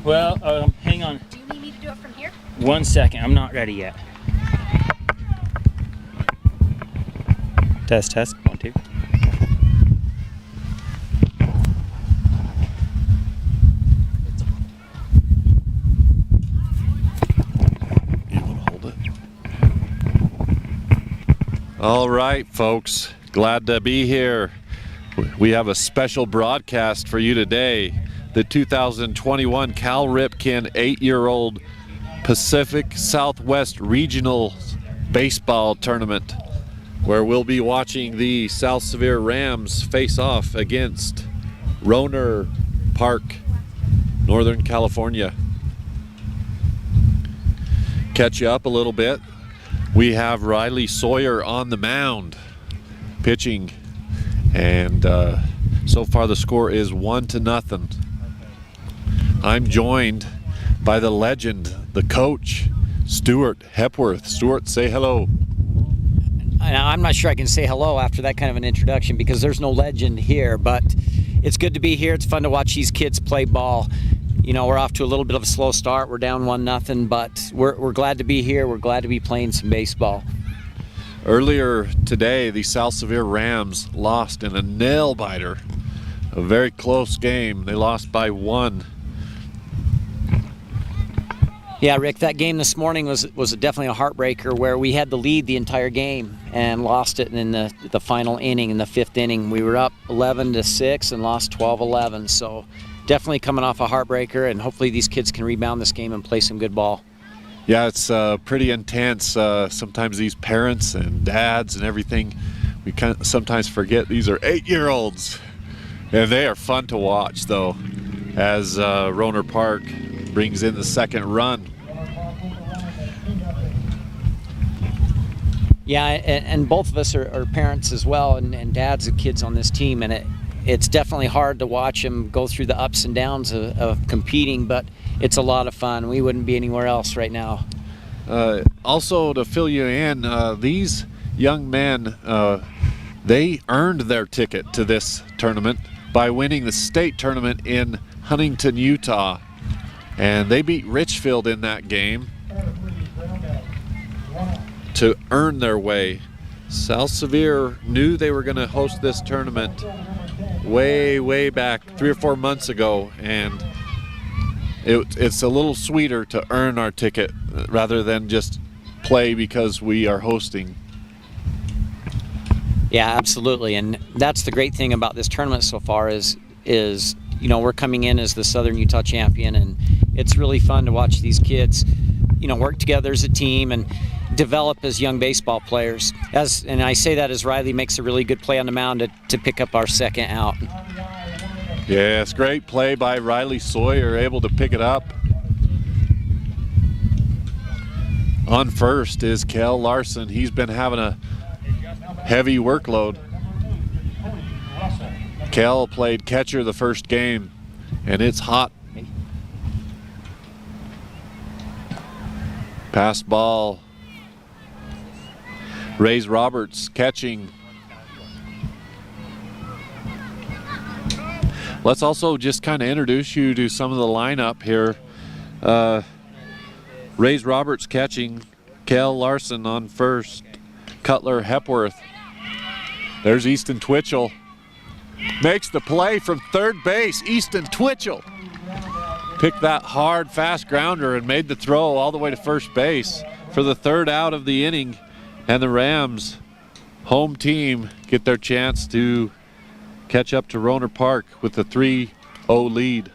Well, hang on. Do you need me to do it from here? 1 second. I'm not ready yet. Test, test. 1, 2. You want to hold it? All right, folks. Glad to be here. We have a special broadcast for you today. The 2021 Cal Ripken 8-year-old Pacific Southwest Regional Baseball Tournament, where we'll be watching the South Sevier Rams face off against Roner Park, Northern California. Catch you up a little bit. We have Riley Sawyer on the mound pitching, and so far the score is 1-0. I'm joined by the legend, the coach, Stuart Hepworth. Stuart, say hello. I'm not sure I can say hello after that kind of an introduction because there's no legend here, but it's good to be here. It's fun to watch these kids play ball. You know, we're off to a little bit of a slow start. We're down 1-0, but we're glad to be here. We're glad to be playing some baseball. Earlier today, the South Sevier Rams lost in a nail-biter. A very close game. They lost by 1. Yeah, Rick, that game this morning was definitely a heartbreaker where we had the lead the entire game and lost it in the final inning, in the 5th inning. We were up 11-6 and lost 12-11. So definitely coming off a heartbreaker, and hopefully these kids can rebound this game and play some good ball. Yeah, it's pretty intense. Sometimes these parents and dads and everything, we sometimes forget these are 8-year-olds. And they are fun to watch, though, as Roner Park brings in the 2nd run. Yeah, and both of us are parents as well, and dads of kids on this team, and it's definitely hard to watch them go through the ups and downs of competing, but it's a lot of fun. We wouldn't be anywhere else right now. Also, to fill you in, these young men, they earned their ticket to this tournament by winning the state tournament in Huntington, Utah, and they beat Richfield in that game to earn their way. South Sevier knew they were going to host this tournament way back 3 or 4 months ago, and it's a little sweeter to earn our ticket rather than just play because we are hosting. Yeah, absolutely, and that's the great thing about this tournament so far is you know, we're coming in as the Southern Utah champion, and it's really fun to watch these kids, you know, work together as a team and develop as young baseball players. And I say that as Riley makes a really good play on the mound to pick up our 2nd out. Yes, great play by Riley Sawyer, able to pick it up. On first is Kel Larson. He's been having a heavy workload. Kel played catcher the first game, and it's hot. Pass ball. Rays Roberts catching. Let's also just kind of introduce you to some of the lineup here. Rays Roberts catching, Kel Larson on first, Cutler Hepworth. There's Easton Twitchell. Makes the play from third base. Easton Twitchell picked that hard, fast grounder and made the throw all the way to first base for the 3rd out of the inning. And the Rams, home team, get their chance to catch up to Roner Park with the 3-0 lead.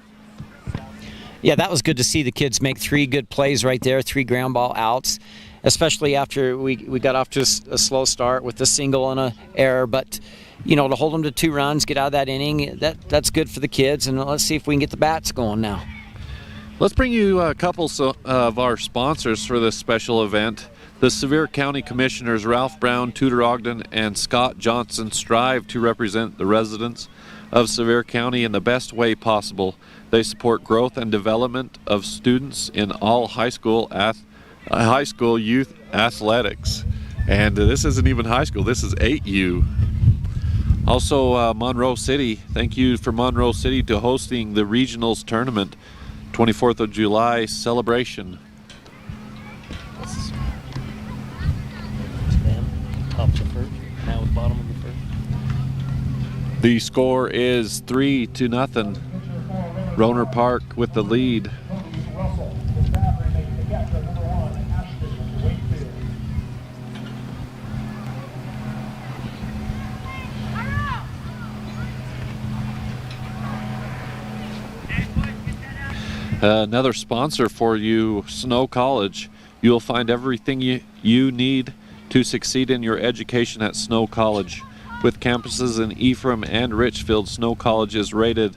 Yeah, that was good to see the kids make 3 good plays right there, 3 ground ball outs, especially after we got off to a slow start with a single and an error. But, you know, to hold them to 2 runs, get out of that inning, that's good for the kids. And let's see if we can get the bats going now. Let's bring you a couple of our sponsors for this special event. The Sevier County Commissioners Ralph Brown, Tudor Ogden, and Scott Johnson strive to represent the residents of Sevier County in the best way possible. They support growth and development of students in all high school youth athletics. And this isn't even high school, this is 8U. Also Monroe City, thank you for Monroe City to hosting the Regionals Tournament 24th of July celebration. Top of the first. Now with bottom of the first. The score is 3-0. Roner Park with the lead. Another sponsor for you, Snow College. You'll find everything you need to succeed in your education at Snow College. With campuses in Ephraim and Richfield, Snow College is rated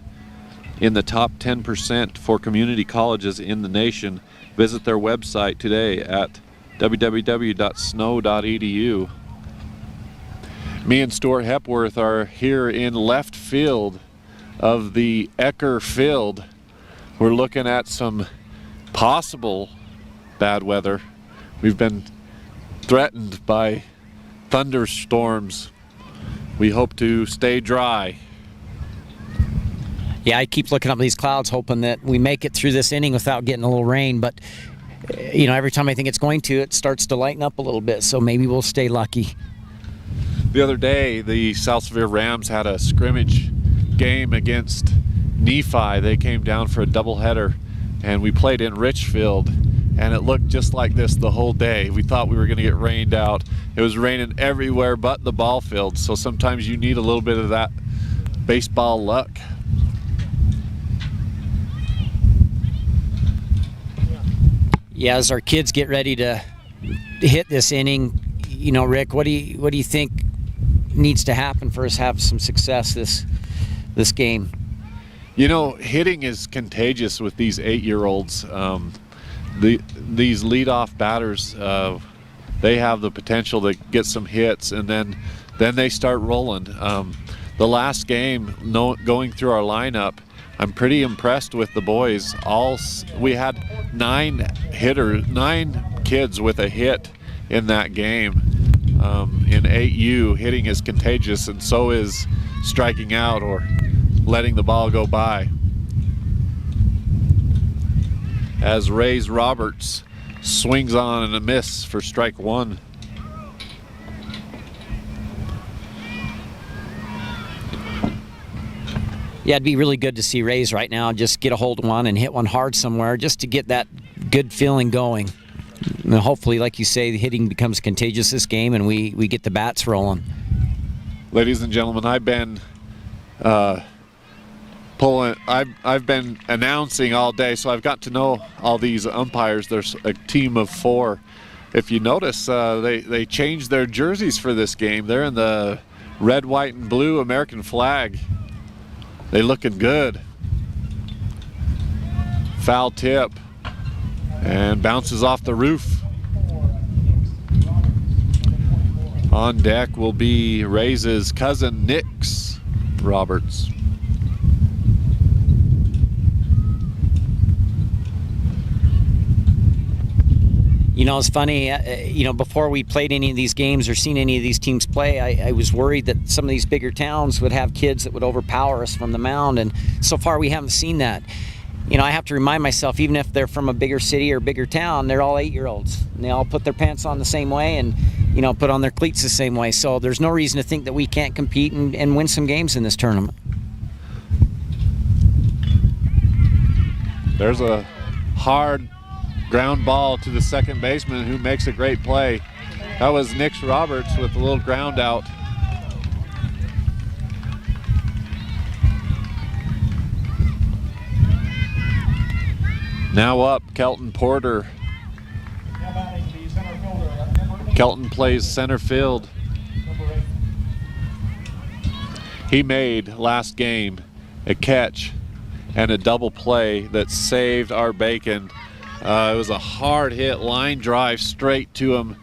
in the top 10% for community colleges in the nation. Visit their website today at www.snow.edu. Me and Stuart Hepworth are here in left field of the Ecker Field. We're looking at some possible bad weather. We've been threatened by thunderstorms. We hope to stay dry. Yeah, I keep looking up these clouds hoping that we make it through this inning without getting a little rain, but you know, every time I think it's going to, it starts to lighten up a little bit, so maybe we'll stay lucky. The other day, the South Sevier Rams had a scrimmage game against Nephi. They came down for a doubleheader, and we played in Richfield, and it looked just like this the whole day. We thought we were going to get rained out. It was raining everywhere but the ball field, so sometimes you need a little bit of that baseball luck. Yeah, as our kids get ready to hit this inning, you know, Rick, what do you think needs to happen for us to have some success this game? You know, hitting is contagious with these 8-year-olds. These leadoff batters, they have the potential to get some hits, and then they start rolling. The last game, going through our lineup, I'm pretty impressed with the boys. We had 9 kids with a hit in that game. In 8U, hitting is contagious, and so is striking out or letting the ball go by. As Rays Roberts swings on and a miss for strike 1. Yeah, it'd be really good to see Rays right now just get a hold of one and hit one hard somewhere just to get that good feeling going. And hopefully, like you say, the hitting becomes contagious this game and we get the bats rolling. Ladies and gentlemen, I've been I've been announcing all day, so I've got to know all these umpires. There's a team of 4. If you notice, they changed their jerseys for this game. They're in the red, white, and blue American flag. They looking good. Foul tip and bounces off the roof. On deck will be Rays' cousin Nix Roberts. You know, it's funny, you know, before we played any of these games or seen any of these teams play, I was worried that some of these bigger towns would have kids that would overpower us from the mound, and so far we haven't seen that. You know, I have to remind myself, even if they're from a bigger city or bigger town, they're all 8-year-olds, and they all put their pants on the same way and, you know, put on their cleats the same way, so there's no reason to think that we can't compete and win some games in this tournament. There's a hard ground ball to the second baseman who makes a great play. That was Nix Roberts with a little ground out. Now up, Kelton Porter. Kelton plays center field. He made last game a catch and a double play that saved our bacon. It was a hard hit line drive straight to him,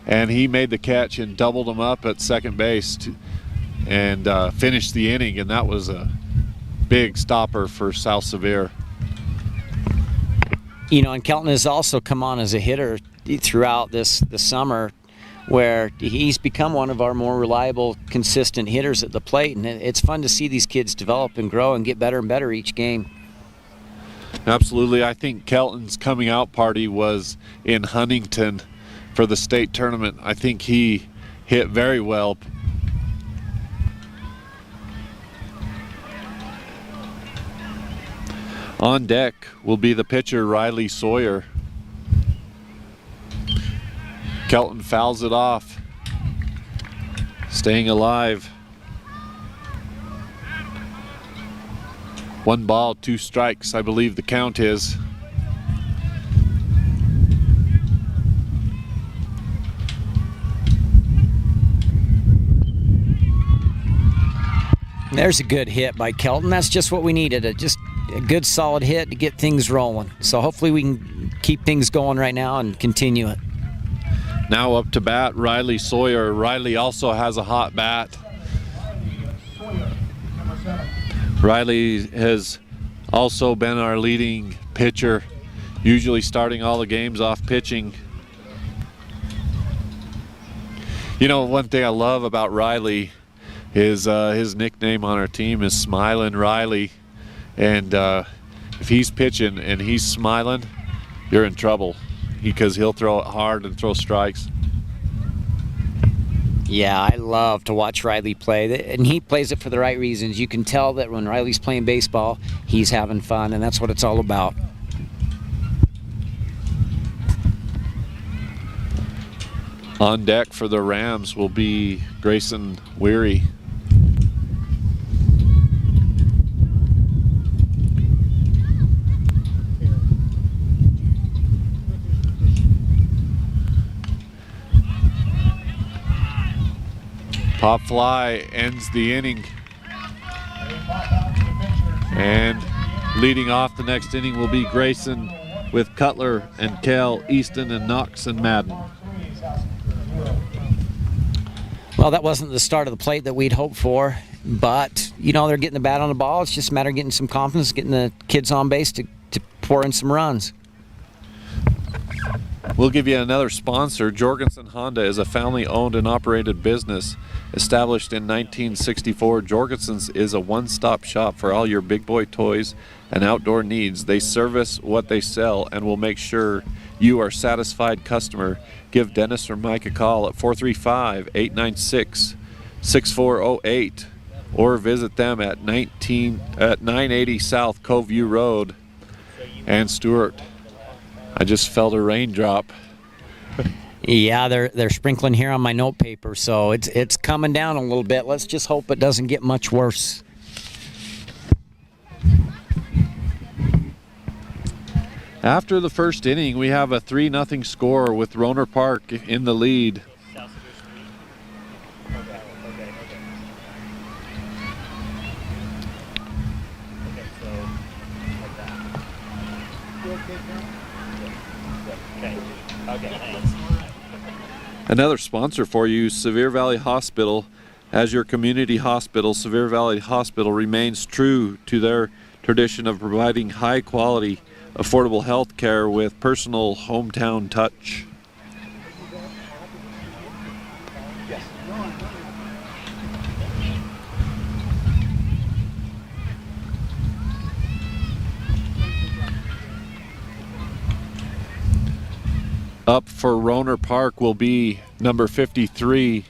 and he made the catch and doubled him up at second base and finished the inning, and that was a big stopper for South Sevier. You know, and Kelton has also come on as a hitter throughout the summer, where he's become one of our more reliable, consistent hitters at the plate, and it's fun to see these kids develop and grow and get better and better each game. Absolutely. I think Kelton's coming out party was in Huntington for the state tournament. I think he hit very well. On deck will be the pitcher, Riley Sawyer. Kelton fouls it off, staying alive. 1 ball, 2 strikes, I believe the count is. There's a good hit by Kelton. That's just what we needed, just a good solid hit to get things rolling. So hopefully we can keep things going right now and continue it. Now up to bat, Riley Sawyer. Riley also has a hot bat. Riley has also been our leading pitcher, usually starting all the games off pitching. You know, one thing I love about Riley is his nickname on our team is Smilin' Riley. And if he's pitching and he's smiling, you're in trouble because he'll throw it hard and throw strikes. Yeah, I love to watch Riley play, and he plays it for the right reasons. You can tell that when Riley's playing baseball, he's having fun, and that's what it's all about. On deck for the Rams will be Grayson Weary. Pop fly ends the inning. And leading off the next inning will be Grayson with Cutler and Kell, Easton and Knox and Madden. Well, that wasn't the start of the plate that we'd hoped for, but, you know, they're getting the bat on the ball. It's just a matter of getting some confidence, getting the kids on base to pour in some runs. We'll give you another sponsor. Jorgensen Honda is a family-owned and operated business. Established in 1964, Jorgensen's is a one-stop shop for all your big boy toys and outdoor needs. They service what they sell and will make sure you are a satisfied customer. Give Dennis or Mike a call at 435-896-6408 or visit them at 980 South Coveview Road. And Stuart, I just felt a raindrop. Yeah, they're sprinkling here on my note paper, so it's coming down a little bit. Let's just hope it doesn't get much worse. After the first inning, we have a 3-0 score with Roner Park in the lead. Another sponsor for you, Sevier Valley Hospital. As your community hospital, Sevier Valley Hospital remains true to their tradition of providing high quality, affordable health care with personal hometown touch. Up for Roner Park will be number 53.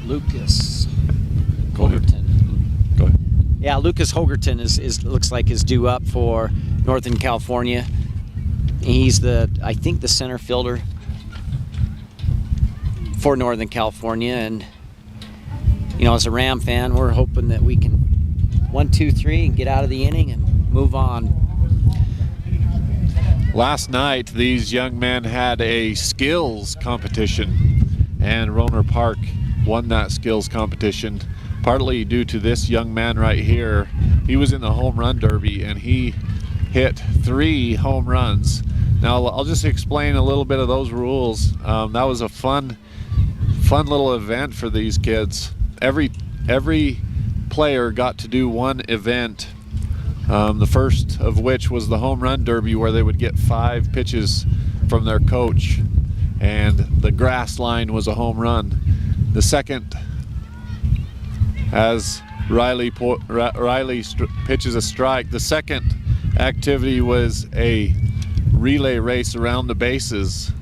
Lucas Hogerton. Go ahead. Yeah, Lucas Hogerton is looks like is due up for Northern California. He's I think the center fielder for Northern California, and you know, as a Ram fan, we're hoping that we can 1, 2, 3 and get out of the inning and move on. Last night, these young men had a skills competition, and Roner Park won that skills competition, partly due to this young man right here. He was in the home run derby, and he hit 3 home runs. Now, I'll just explain a little bit of those rules. That was a fun little event for these kids. Every player got to do one event, the first of which was the home run derby, where they would get 5 pitches from their coach, and the grass line was a home run. The second as Riley pitches a strike. The second activity was a relay race around the bases.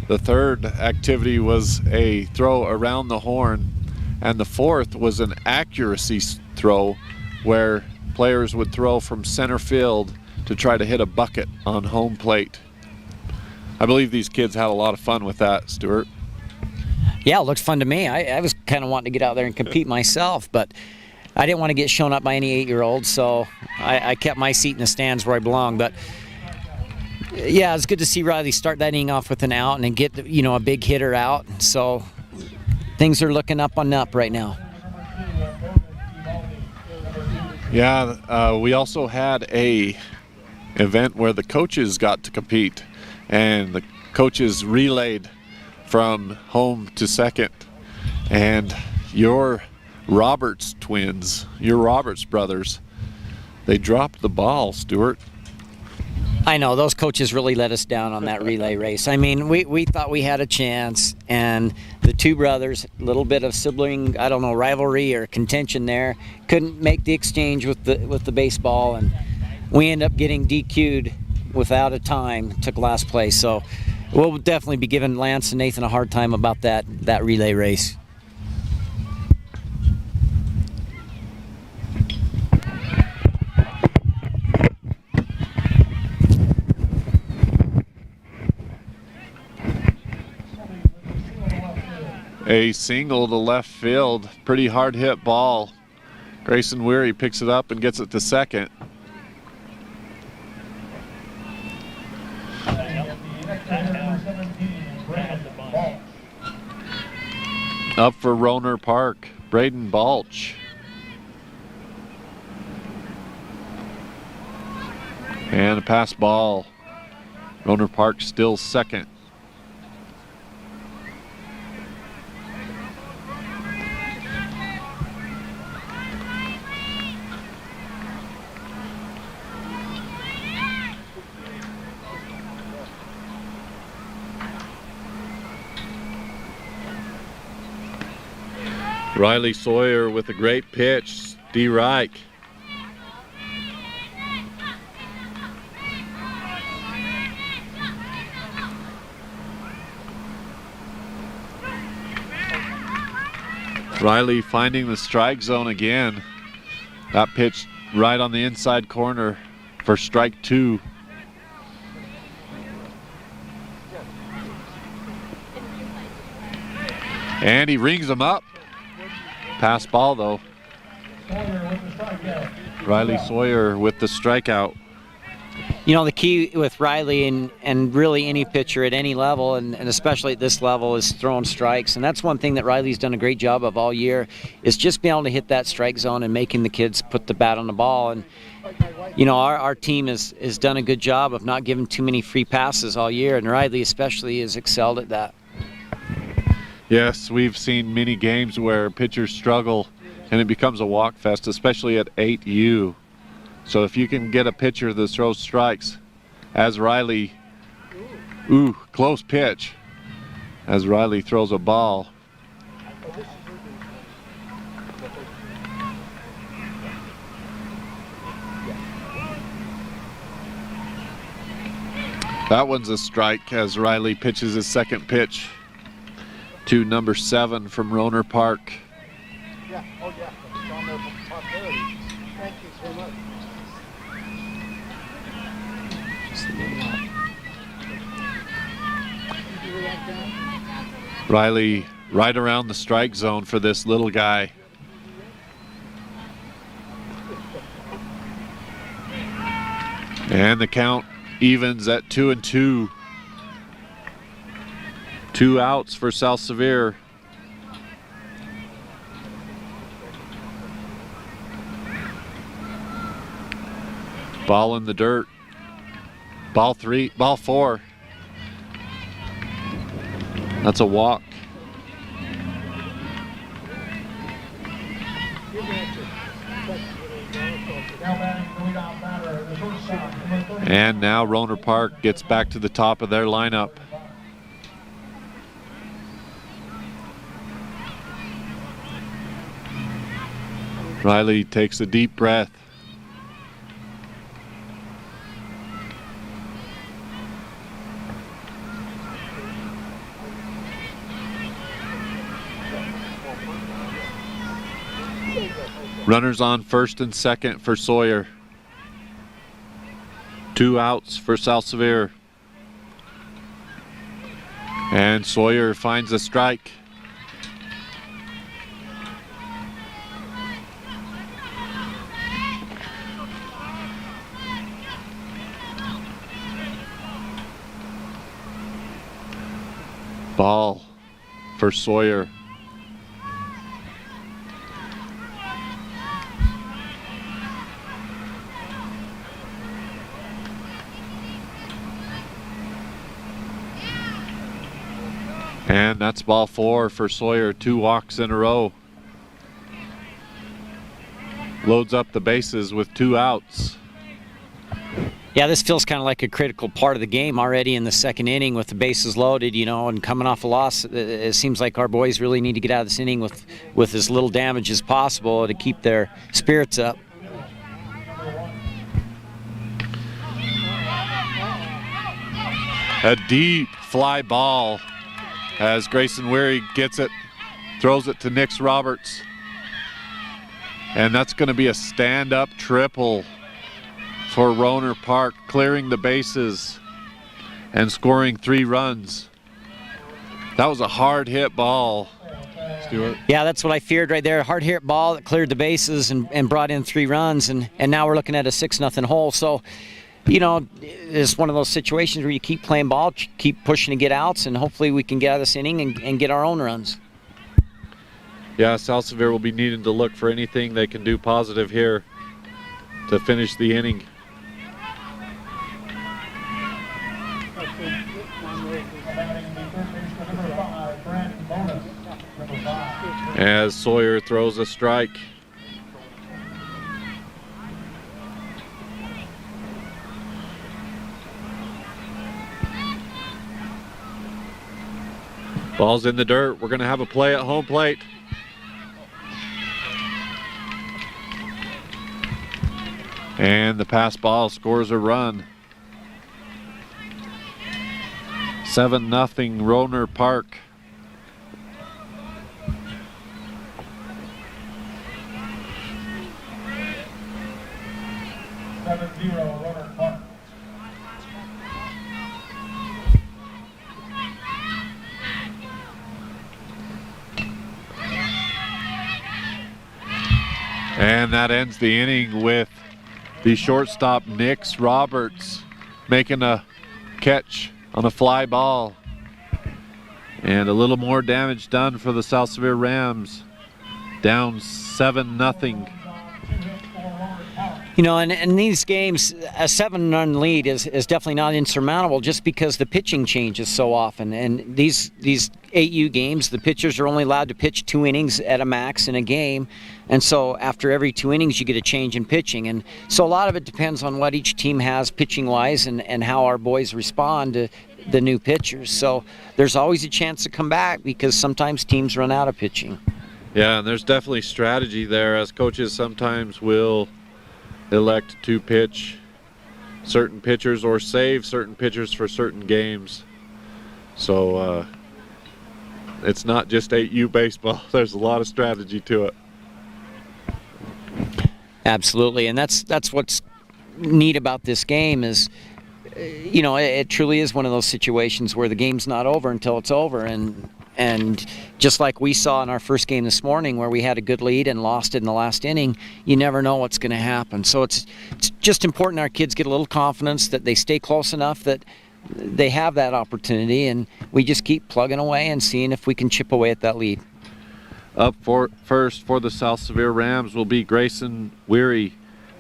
The third activity was a throw around the horn, and the fourth was an accuracy throw where players would throw from center field to try to hit a bucket on home plate. I believe these kids had a lot of fun with that, Stuart. Yeah, it looked fun to me. I was kind of wanting to get out there and compete myself, but I didn't want to get shown up by any 8-year-olds, so I kept my seat in the stands where I belong. But yeah, it's good to see Riley start that inning off with an out and then get a big hitter out. So things are looking up on up right now. Yeah, we also had a event where the coaches got to compete, and the coaches relayed from home to second. And your Roberts twins, your Roberts brothers, they dropped the ball, Stuart. I know, those coaches really let us down on that relay race. I mean, we thought we had a chance, and the two brothers, a little bit of sibling, rivalry or contention there, couldn't make the exchange with the baseball, and we end up getting DQ'd without a time, took last place. So we'll definitely be giving Lance and Nathan a hard time about that relay race. A single to left field, pretty hard hit ball. Grayson Weary picks it up and gets it to second. Up for Roner Park, Braden Balch. And a pass ball. Roner Park still second. Riley Sawyer with a great pitch. D. Reich. Riley finding the strike zone again. That pitch right on the inside corner for strike 2. And he rings him up. Pass ball though. Riley Sawyer with the strikeout. The key with Riley and really any pitcher at any level, and especially at this level, is throwing strikes. And that's one thing that Riley's done a great job of all year, is just being able to hit that strike zone and making the kids put the bat on the ball. And our team has done a good job of not giving too many free passes all year, and Riley especially has excelled at that. Yes, we've seen many games where pitchers struggle and it becomes a walk fest, especially at 8U. So if you can get a pitcher that throws strikes, as Riley, close pitch, as Riley throws a ball. That one's a strike as Riley pitches his second pitch to number 7 from Roner Park. Yeah, oh yeah, it's on there from top there. Thank you so much. Riley right around the strike zone for this little guy. And the count evens at 2-2. 2 outs for South Sevier. Ball in the dirt. Ball 4. That's a walk. And now Roner Park gets back to the top of their lineup. Riley takes a deep breath. Runners on first and second for Sawyer. 2 outs for South Sevier. And Sawyer finds a strike. Ball for Sawyer. And that's ball 4 for Sawyer. 2 walks in a row. Loads up the bases with 2 outs. Yeah, this feels kind of like a critical part of the game already in the second inning with the bases loaded, and coming off a loss. It seems like our boys really need to get out of this inning with as little damage as possible to keep their spirits up. A deep fly ball as Grayson Weary gets it, throws it to Nix Roberts. And that's going to be a stand-up triple for Roner Park, clearing the bases and scoring 3 runs. That was a hard hit ball, Stuart. Yeah, that's what I feared right there. Hard hit ball that cleared the bases and brought in 3 runs, and now we're looking at a 6-0 hole. So, it's one of those situations where you keep playing ball, keep pushing to get outs, and hopefully we can get out of this inning and get our own runs. Yeah, South Sevier will be needing to look for anything they can do positive here to finish the inning. As Sawyer throws a strike. Ball's in the dirt. We're going to have a play at home plate. And the pass ball scores a run. 7-0 Roner Park. Roner Park. And that ends the inning with the shortstop Nix Roberts making a catch on a fly ball. And a little more damage done for the South Sevier Rams. Down 7-0. In these games, a 7-run lead is definitely not insurmountable just because the pitching changes so often. And these 8U games, the pitchers are only allowed to pitch 2 innings at a max in a game. And so after every 2 innings, you get a change in pitching. And so a lot of it depends on what each team has pitching-wise and how our boys respond to the new pitchers. So there's always a chance to come back because sometimes teams run out of pitching. Yeah, and there's definitely strategy there, as coaches sometimes will elect to pitch certain pitchers or save certain pitchers for certain games. So it's not just 8U baseball. There's a lot of strategy to it. Absolutely, and that's what's neat about this game is, it truly is one of those situations where the game's not over until it's over, and just like we saw in our first game this morning where we had a good lead and lost it in the last inning, you never know what's going to happen. So it's just important our kids get a little confidence that they stay close enough that they have that opportunity, and we just keep plugging away and seeing if we can chip away at that lead. Up first for the South Sevier Rams will be Grayson Weary,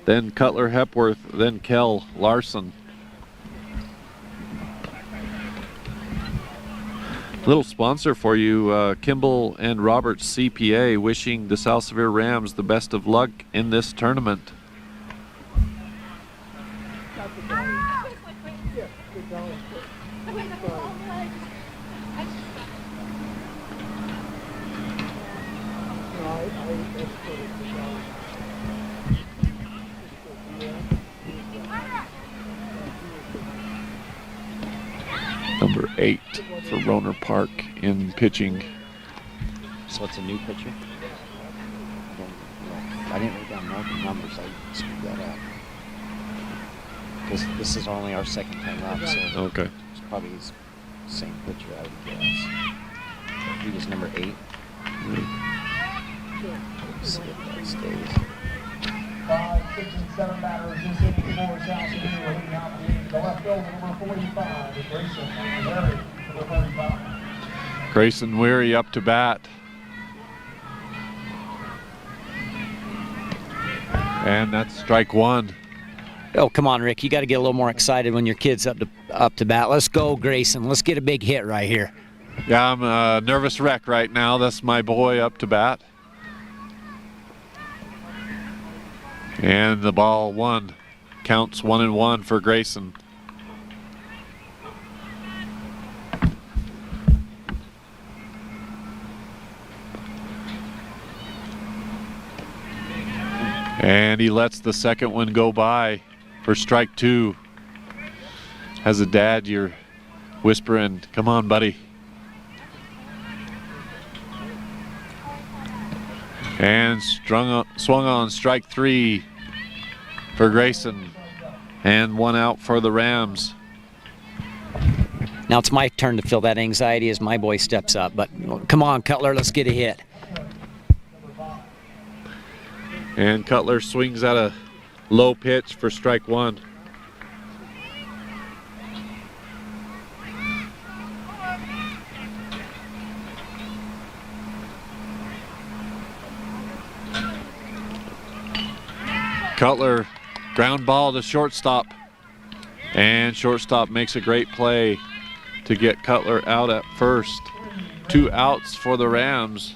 then Cutler Hepworth, then Kel Larson. Little sponsor for you, Kimball and Roberts CPA, wishing the South Sevier Rams the best of luck in this tournament. 8 for Roner Park in pitching. So it's a new pitcher? I didn't write down all the numbers. I screwed that up. Because this is only our second time up, so Okay. it's probably his same pitcher, I would guess. He was number 8. Let's see if that stays. 5, 6, and 7 batters this inning for South Severe. Leading out the inning, the left fielder, number 45, is Grayson Larry, number 45. Grayson Weary up to bat. And that's strike 1. Oh, come on, Rick. You got to get a little more excited when your kid's up to bat. Let's go, Grayson. Let's get a big hit right here. Yeah, I'm a nervous wreck right now. That's my boy up to bat. And the ball 1. Counts 1-1 for Grayson. And he lets the second one go by for strike 2. As a dad, you're whispering, come on, buddy. And swung on strike 3 for Grayson. And 1 out for the Rams. Now it's my turn to feel that anxiety as my boy steps up. But come on, Cutler, let's get a hit. And Cutler swings at a low pitch for strike 1. Cutler, ground ball to shortstop. And shortstop makes a great play to get Cutler out at first. 2 outs for the Rams.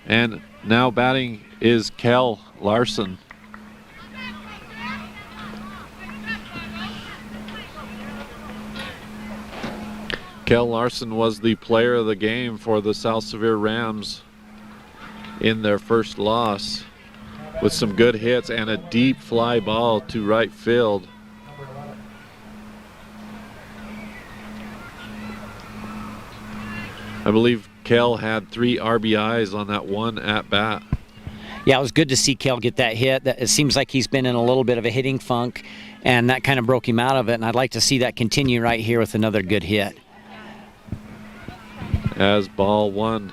And now batting is Kel Larson. Kel Larson was the player of the game for the South Severe Rams in their first loss, with some good hits and a deep fly ball to right field. I believe Kel had 3 RBIs on that one at bat. Yeah, it was good to see Kel get that hit. It seems like he's been in a little bit of a hitting funk, and that kind of broke him out of it, and I'd like to see that continue right here with another good hit. As ball 1.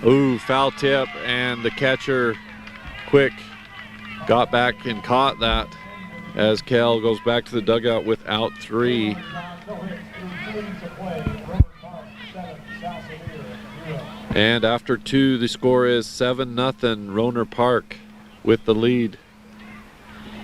Ooh, foul tip, and the catcher quick got back and caught that as Kel goes back to the dugout with out 3. And after 2, the score is 7-0. Roner Park with the lead.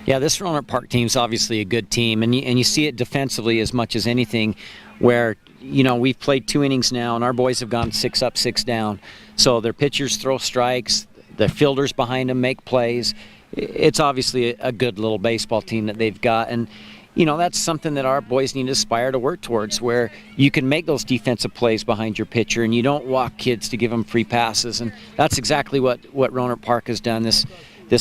Yeah, this Roner Park team's obviously a good team, and you see it defensively as much as anything, where, you know, we've played 2 innings now, and our boys have gone 6 up, 6 down. So their pitchers throw strikes, the fielders behind them make plays. It's obviously a good little baseball team that they've got, and you know, that's something that our boys need to aspire to work towards, where you can make those defensive plays behind your pitcher and you don't walk kids to give them free passes. And that's exactly what Roner Park has done, this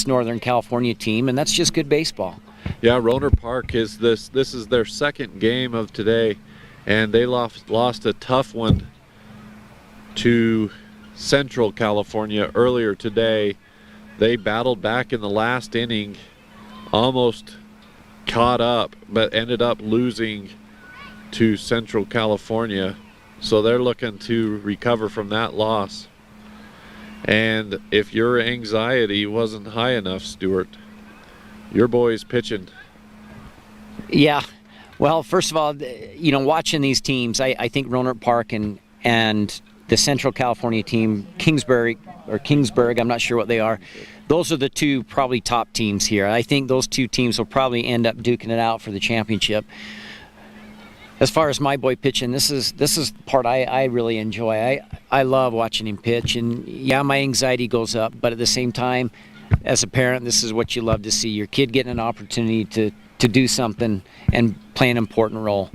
Northern California team, and that's just good baseball. Yeah, Roner Park is this is their second game of today, and they lost a tough one to Central California earlier today. They battled back in the last inning, almost caught up, but ended up losing to Central California. So they're looking to recover from that loss. And if your anxiety wasn't high enough, Stuart, your boy's pitching. Yeah. Well, first of all, you know, watching these teams, I think Roner Park and the Central California team, Kingsbury, I'm not sure what they are, those are the 2 probably top teams here. I think those 2 teams will probably end up duking it out for the championship. As far as my boy pitching, this is the part I really enjoy. I love watching him pitch, and yeah, my anxiety goes up, but at the same time, as a parent, this is what you love to see, your kid getting an opportunity to do something and play an important role.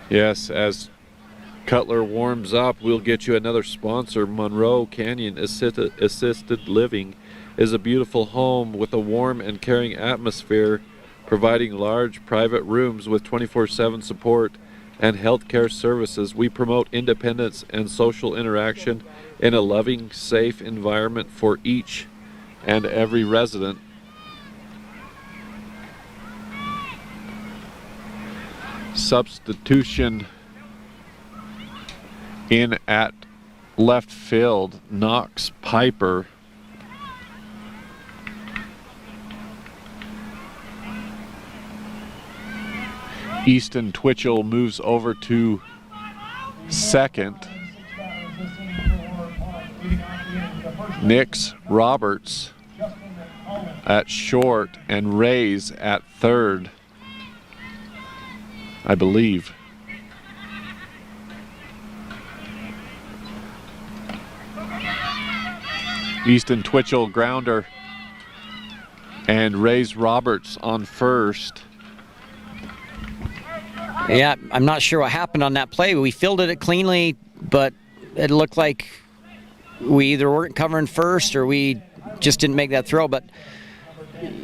Yes, as Cutler warms up, we'll get you another sponsor. Monroe Canyon Assisted Living is a beautiful home with a warm and caring atmosphere, providing large private rooms with 24/7 support and healthcare services. We promote independence and social interaction in a loving, safe environment for each and every resident. Substitution in at left field, Knox Piper. Easton Twitchell moves over to second. Nix Roberts at short and Rays at third, I believe. Easton Twitchell grounder and Rays Roberts on first. Yeah, I'm not sure what happened on that play. We fielded it cleanly, but it looked like we either weren't covering first or we just didn't make that throw. But,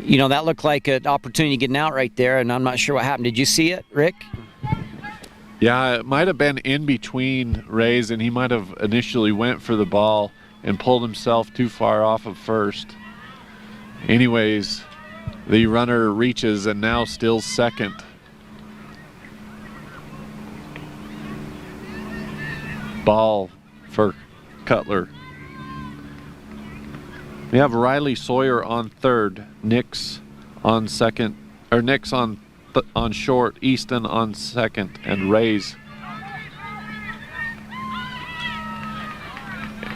you know, that looked like an opportunity getting out right there, and I'm not sure what happened. Did you see it, Rick? Yeah, it might have been in between Rays, and he might have initially went for the ball and pulled himself too far off of first. Anyways, the runner reaches and now still second. Ball for Cutler. We have Riley Sawyer on third, Nix on second, or Nix on short, Easton on second, and Rays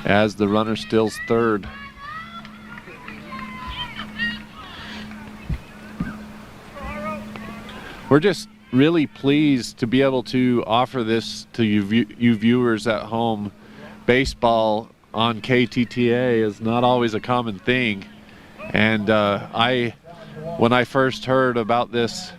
as the runner stills third. We're just really pleased to be able to offer this to you viewers at home. Baseball on KTTA is not always a common thing, and when I first heard about this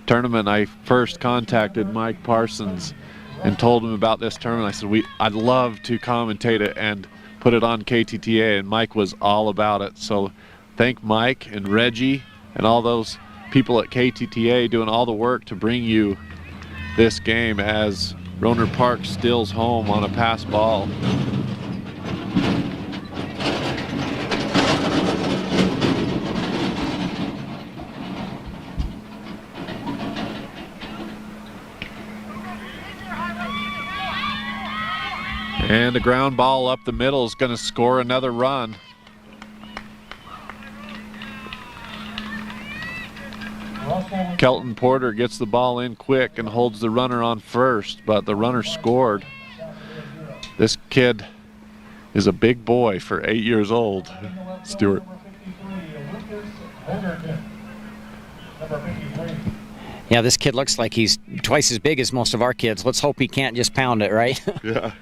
tournament, I first contacted Mike Parsons and told him about this tournament. I said, I'd love to commentate it and put it on KTTA, and Mike was all about it. So thank Mike and Reggie and all those people at KTTA doing all the work to bring you this game as Roner Park steals home on a pass ball. And the ground ball up the middle is going to score another run. Kelton Porter gets the ball in quick and holds the runner on first, but the runner scored. This kid is a big boy for 8 years old, Stuart. Yeah, this kid looks like he's twice as big as most of our kids. Let's hope he can't just pound it, right? Yeah.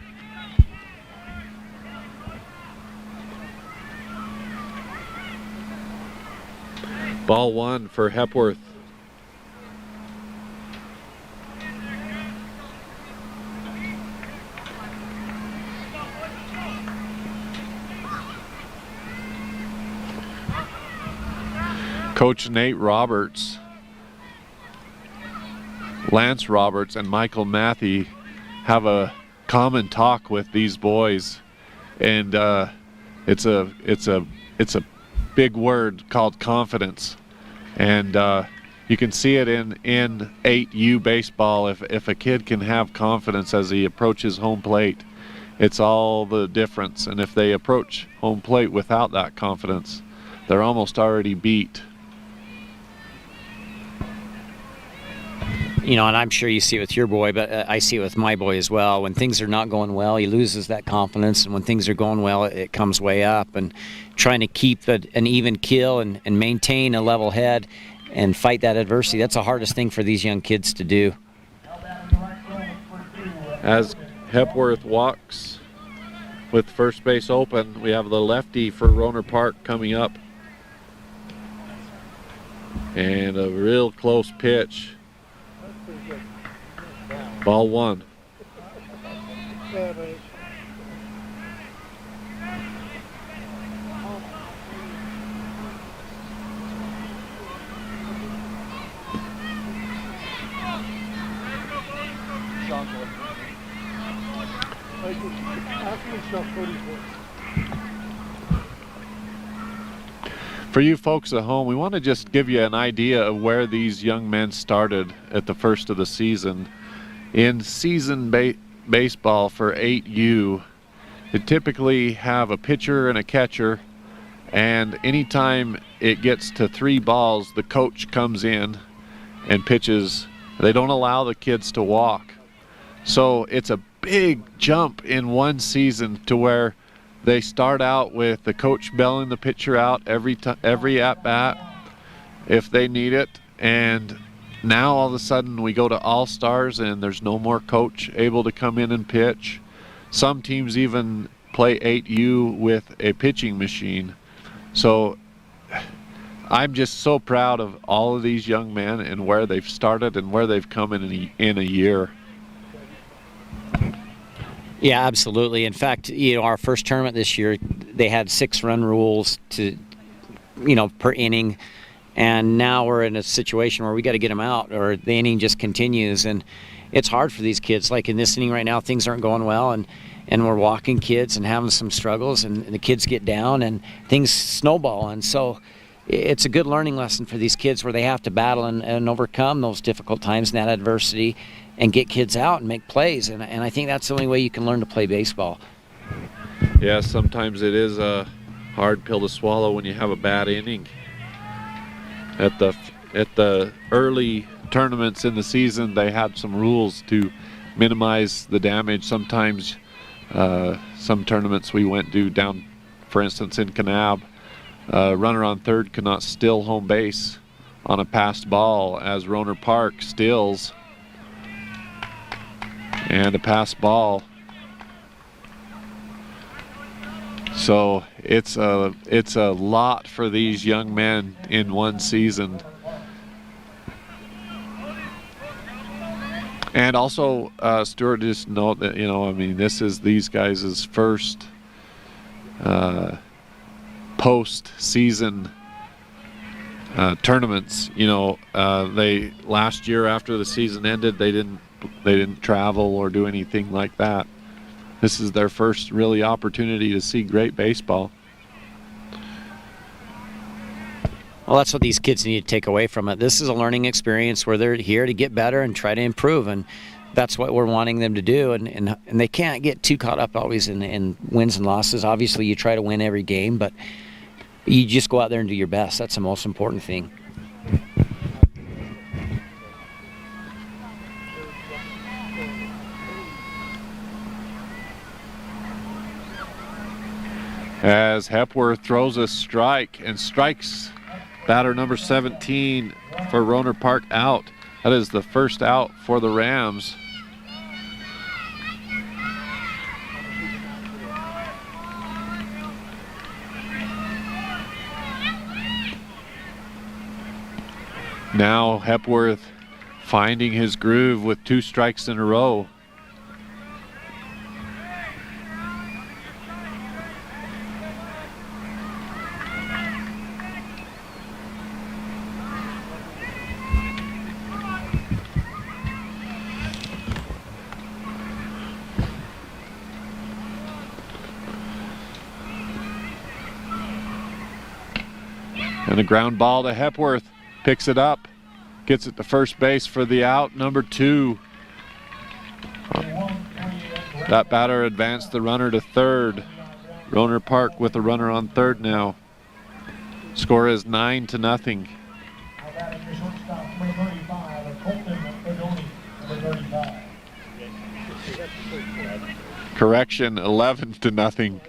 Ball one for Hepworth. Coach Nate Roberts, Lance Roberts, and Michael Matthey have a common talk with these boys, and it's a big word called confidence, and you can see it in 8U baseball. If a kid can have confidence as he approaches home plate, it's all the difference. And if they approach home plate without that confidence, they're almost already beat. You know, and I'm sure you see it with your boy, but I see it with my boy as well. When things are not going well, he loses that confidence, and when things are going well, it comes way up. And trying to keep an even keel and maintain a level head and fight that adversity, that's the hardest thing for these young kids to do. As Hepworth walks with first base open, we have the lefty for Roner Park coming up. And a real close pitch. Ball one. For you folks at home, we want to just give you an idea of where these young men started at the first of the season. In season baseball for 8U, they typically have a pitcher and a catcher, and anytime it gets to 3 balls, the coach comes in and pitches. They don't allow the kids to walk. So it's a big jump in one season to where they start out with the coach bailing the pitcher out every at bat if they need it, and now all of a sudden we go to all-stars and there's no more coach able to come in and pitch. Some teams even play 8U with a pitching machine. So I'm just so proud of all of these young men and where they've started and where they've come in a year. Yeah, absolutely. In fact, our first tournament this year, they had 6-run rules to, per inning. And now we're in a situation where we got to get them out or the inning just continues. And it's hard for these kids. Like in this inning right now, things aren't going well. And we're walking kids and having some struggles. And the kids get down and things snowball. And so it's a good learning lesson for these kids where they have to battle and overcome those difficult times and that adversity and get kids out and make plays. And I think that's the only way you can learn to play baseball. Yeah, sometimes it is a hard pill to swallow when you have a bad inning. At the early tournaments in the season, they had some rules to minimize the damage. Sometimes some tournaments we went to down, for instance, in Kanab, runner on third could not steal home base on a passed ball as Roner Park steals and a passed ball. So it's a lot for these young men in one season. And also, Stuart, just note that, this is these guys' first post-season tournaments. They last year after the season ended, they didn't travel or do anything like that. This is their first really opportunity to see great baseball. Well, that's what these kids need to take away from it. This is a learning experience where they're here to get better and try to improve, and that's what we're wanting them to do. And they can't get too caught up always in wins and losses. Obviously, you try to win every game, but you just go out there and do your best. That's the most important thing. As Hepworth throws a strike and strikes batter number 17 for Roner Park out. That is the first out for the Rams. Now Hepworth finding his groove with 2 strikes in a row. And a ground ball to Hepworth. Picks it up. Gets it to first base for the out. Number 2. That batter advanced the runner to third. Roner Park with a runner on third now. Score is 9-0. Correction, 11-0.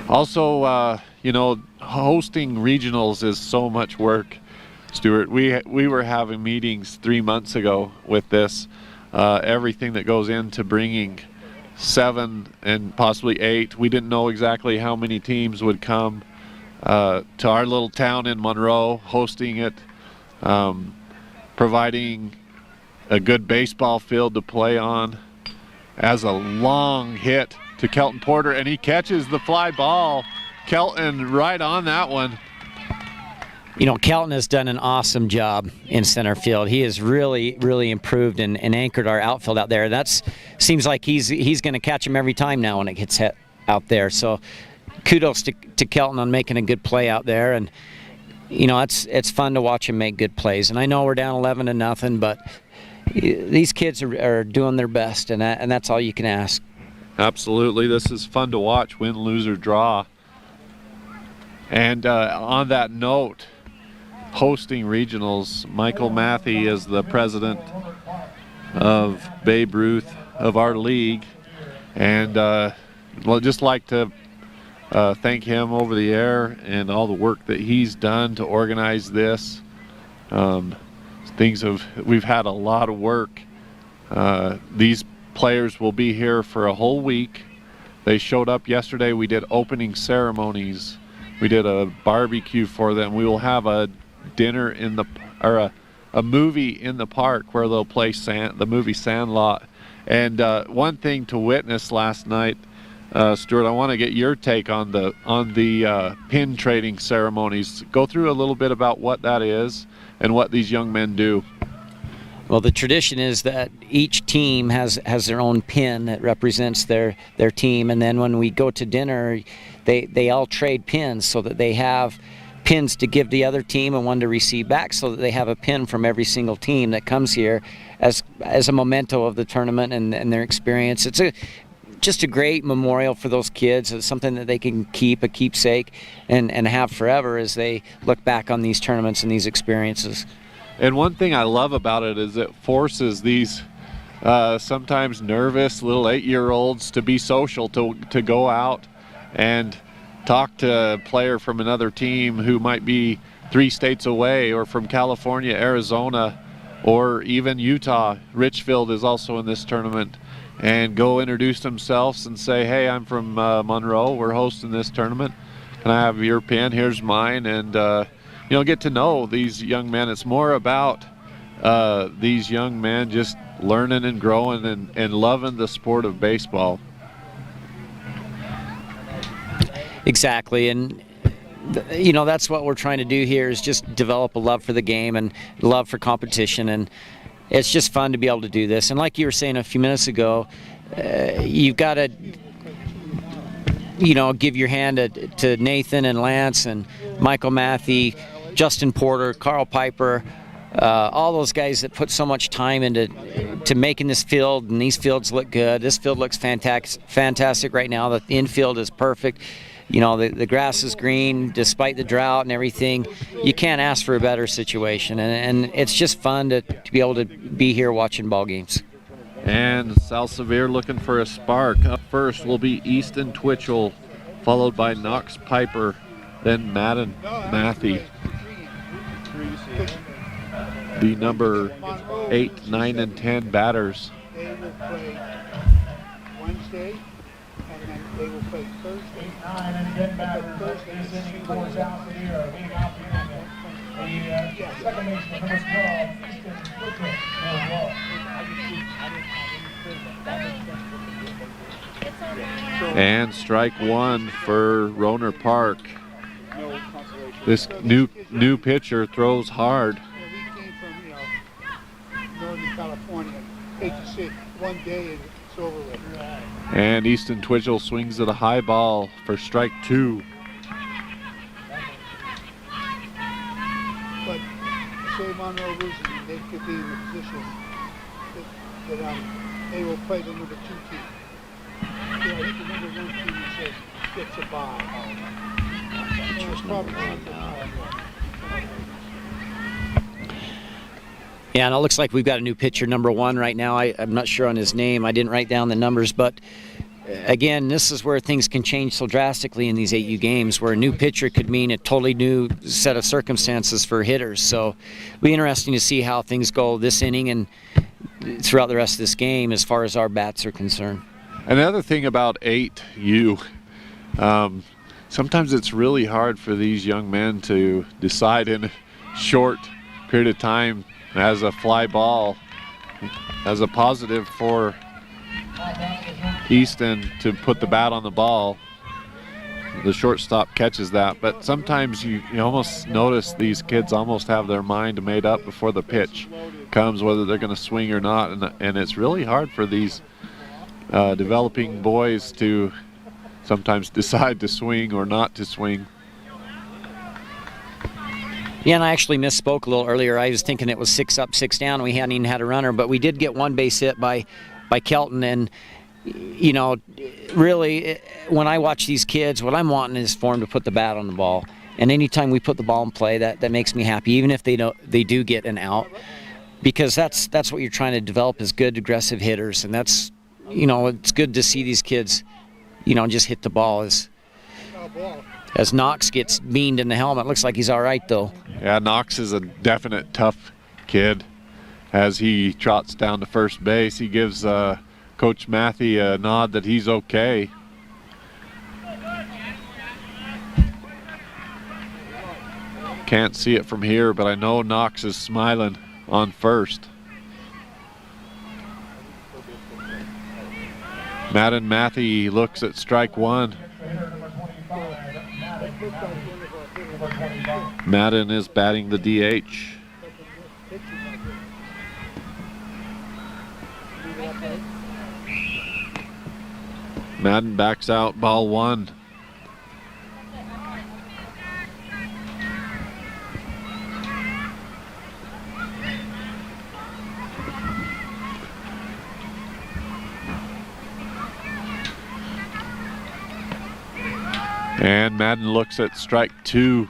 Also, hosting regionals is so much work, Stuart. We were having meetings 3 months ago with this, everything that goes into bringing 7 and possibly 8. We didn't know exactly how many teams would come to our little town in Monroe, hosting it, providing a good baseball field to play on. As a long hit to Kelton Porter, and he catches the fly ball. Kelton right on that one. You know, Kelton has done an awesome job in center field. He has really, really improved and anchored our outfield out there. That's seems like he's going to catch him every time now when it gets hit out there. So kudos to Kelton on making a good play out there. And you know, it's fun to watch him make good plays. And I know we're down 11-0, but these kids are doing their best, and that's all you can ask. Absolutely, this is fun to watch, win, lose, or draw. And on that note, hosting regionals, Michael Matthey is the president of Babe Ruth of our league, and well, just like to thank him over the air and all the work that he's done to organize this. We've had a lot of work. These players will be here for a whole week. They showed up yesterday. We did opening ceremonies. We did a barbecue for them. We will have a dinner a movie in the park where they'll play the movie Sandlot. And one thing to witness last night, Stuart, I want to get your take on the pin trading ceremonies. Go through a little bit about what that is and what these young men do. Well, the tradition is that each team has their own pin that represents their team, and then when we go to dinner, they all trade pins so that they have pins to give the other team and one to receive back, so that they have a pin from every single team that comes here as a memento of the tournament and their experience. It's just a great memorial for those kids. It's something that they can keep, a keepsake, and have forever as they look back on these tournaments and these experiences. And one thing I love about it is it forces these sometimes nervous little 8-year-olds to be social, to go out and talk to a player from another team who might be 3 states away, or from California, Arizona, or even Utah. Richfield is also in this tournament, and go introduce themselves and say, hey, I'm from Monroe. We're hosting this tournament. Can I have your pin? Here's mine. And get to know these young men. It's more about these young men just learning and growing and loving the sport of baseball. Exactly, and that's what we're trying to do here, is just develop a love for the game and love for competition, and it's just fun to be able to do this. And like you were saying a few minutes ago, you've got to give your hand to Nathan and Lance and Michael Matthey, Justin Porter, Carl Piper, all those guys that put so much time into making this field, and these fields look good. This field looks fantastic right now. The infield is perfect. The grass is green despite the drought and everything. You can't ask for a better situation, and it's just fun to be able to be here watching ball games. And South Sevier looking for a spark. Up first will be Easton Twitchell, followed by Knox Piper, then Madden Matthey. The number 8, 9, and 10 batters. They will play Wednesday, and then they will play Thursday. 8, 9, and 10 batters. This inning for South Sevier. Leading off the second baseman, number 12, Easton Twitchell. And strike one for Roner Park. This new pitcher throws hard. We came from Northern California. Hate to sit one day and it's over with. And Easton Twitchell swings at a high ball for strike 2. But say Monroe loses, they could be in the position that they will play the number 2 team. I think the number 1 team says gets a bye. Yeah, and it looks like we've got a new pitcher, number 1 right now. I'm not sure on his name. I didn't write down the numbers, but again, this is where things can change so drastically in these 8U games, where a new pitcher could mean a totally new set of circumstances for hitters. So it'll be interesting to see how things go this inning and throughout the rest of this game as far as our bats are concerned. Another thing about 8U, sometimes it's really hard for these young men to decide in a short period of time as a fly ball. as a positive for Easton to put the bat on the ball. The shortstop catches that, but sometimes you almost notice these kids almost have their mind made up before the pitch comes, whether they're going to swing or not, and it's really hard for these developing boys to sometimes decide to swing or not to swing. Yeah, and I actually misspoke a little earlier. I was thinking it was 6 up, 6 down, and we hadn't even had a runner, but we did get one base hit by Kelton, and really, when I watch these kids, what I'm wanting is for them to put the bat on the ball. And anytime we put the ball in play, that makes me happy, even if they do get an out, because that's what you're trying to develop is good, aggressive hitters, and that's, it's good to see these kids, just hit the ball. As Knox gets beamed in the helmet, looks like he's all right though. Yeah, Knox is a definite tough kid. As he trots down to first base, he gives Coach Matthew a nod that he's okay. Can't see it from here, but I know Knox is smiling on first. Madden Matthew looks at strike one. Madden is batting the DH. Madden backs out, ball one. And Madden looks at strike two.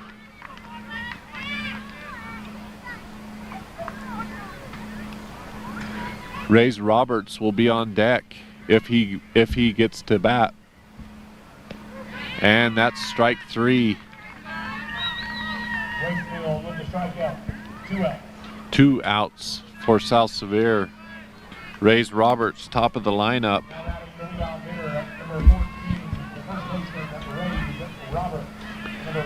Rays Roberts will be on deck if he gets to bat. And that's strike three. Wakefield with the strikeout. 2 outs. 2 outs for South Sevier. Rays Roberts, top of the lineup.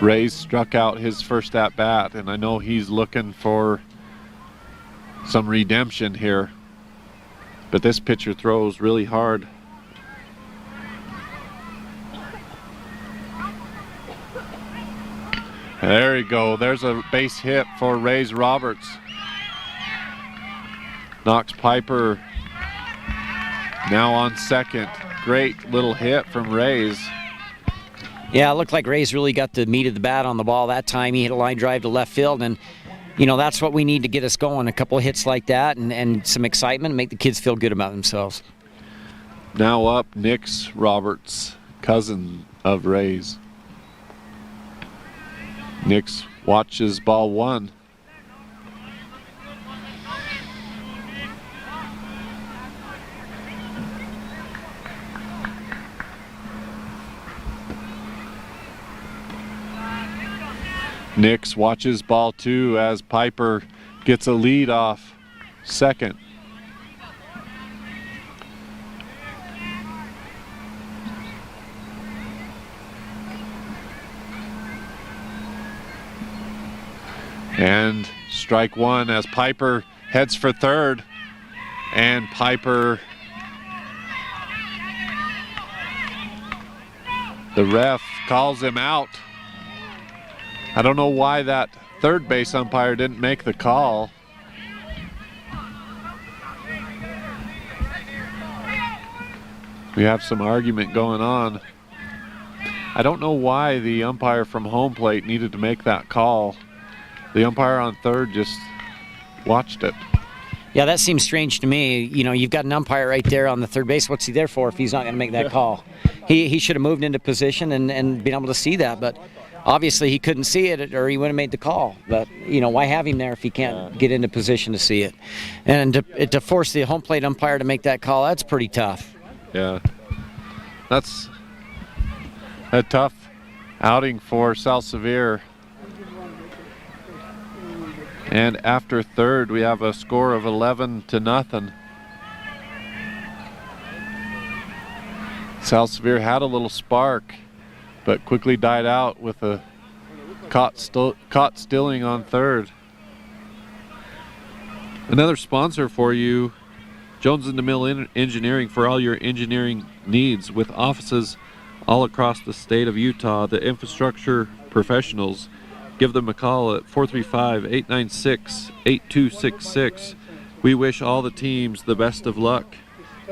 Rays struck out his first at bat, and I know he's looking for some redemption here. But this pitcher throws really hard. There you go. There's a base hit for Rays Roberts. Knox Piper now on second. Great little hit from Rays. Yeah, it looked like Rays really got the meat of the bat on the ball that time. He hit a line drive to left field, and that's what we need to get us going. A couple of hits like that and some excitement, make the kids feel good about themselves. Now up, Nix Roberts, cousin of Rays. Nix watches ball one. Nix watches ball two as Piper gets a lead off second. And strike one as Piper heads for third. And Piper, the ref calls him out. I don't know why that third base umpire didn't make the call. We have some argument going on. I don't know why the umpire from home plate needed to make that call. The umpire on third just watched it. Yeah, that seems strange to me. You've got an umpire right there on the third base. What's he there for if he's not going to make that call? He should have moved into position and been able to see that, but obviously he couldn't see it or he wouldn't have made the call. But, why have him there if he can't get into position to see it? And to force the home plate umpire to make that call, that's pretty tough. Yeah, that's a tough outing for South Sevier. And after third, we have a score of 11-0. South Sevier had a little spark, but quickly died out with a caught stealing on third. Another sponsor for you Jones and DeMille Engineering for all your engineering needs, with offices all across the state of Utah. The infrastructure professionals. Give them a call at 435-896-8266. We wish all the teams the best of luck.